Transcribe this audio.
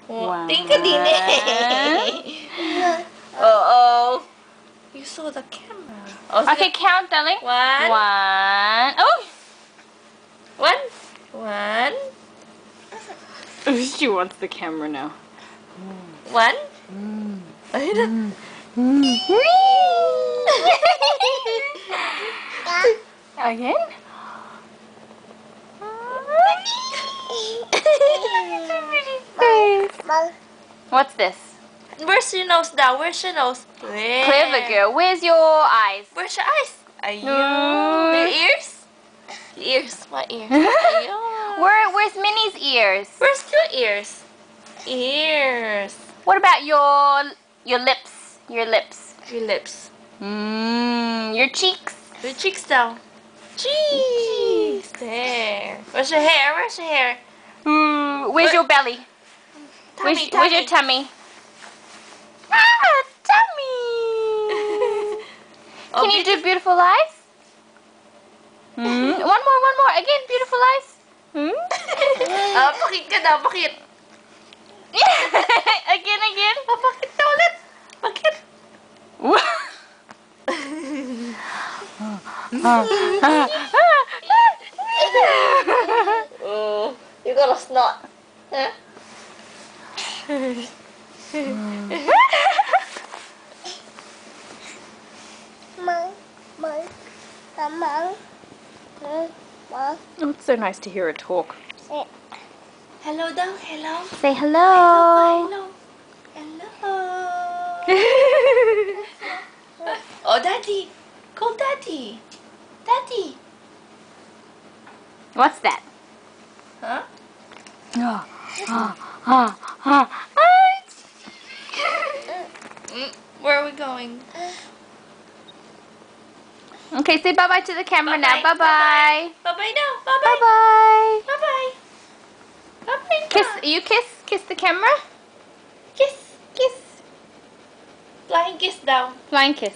Wow. Tingka din eh. Oh. You saw the camera. Oh, Okay, count, darling. One. Oh! One. She wants the camera now. One. Again? What's this? Where's your nose now? Where's your nose? Clever girl. Where's your eyes? Where's your eyes? Your ears? Ears. What ears? Where's Minnie's ears? Where's your ears? Ears. What about your lips? Your lips. Your lips. Your cheeks. Your cheeks down. Cheeks. There. Where's your hair? Where's your hair? Where's your belly? Tummy, Where's your tummy? Ah, tummy. Can you do beautiful eyes? One more. Again, beautiful eyes. Pakit ka daw, pakit. Again. Pakit ka ulit. Pakit. Oh, you got a snot. Huh? Oh, it's so nice to hear her talk. Hello daw, hello. Say hello. Hello. Oh, daddy. Call daddy. Daddy. What's that? Huh? Where are we going? Okay, say bye-bye to the camera now. Bye-bye. Bye-bye now. Bye-bye. Bye-bye. Bye-bye. Bye-bye. Kiss the camera. Kiss. Flying kiss down. Flying kiss.